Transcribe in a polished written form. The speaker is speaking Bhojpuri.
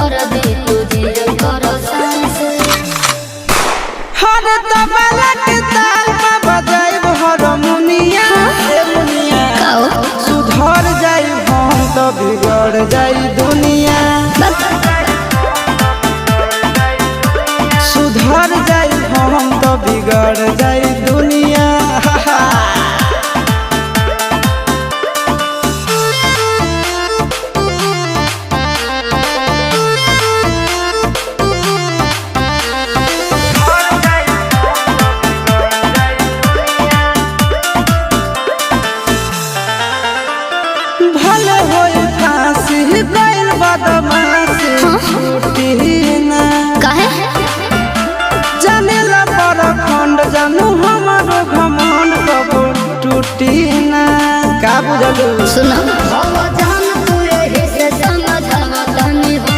कर दे तुझे करो सांस हर तबला के ताल में बजाइब हारमोनिया ए मुनिया सुधर जाई हम तो बिगड़ जाई दुनिया सुधर जाई हम तो बिगड़ जाई दुनिया भले होई फांसी गइल बदमाशी छूटी ना काहे जानेला पर खंड जानू हमारो घमंड कबो टूटी ना का बुझलू सुनो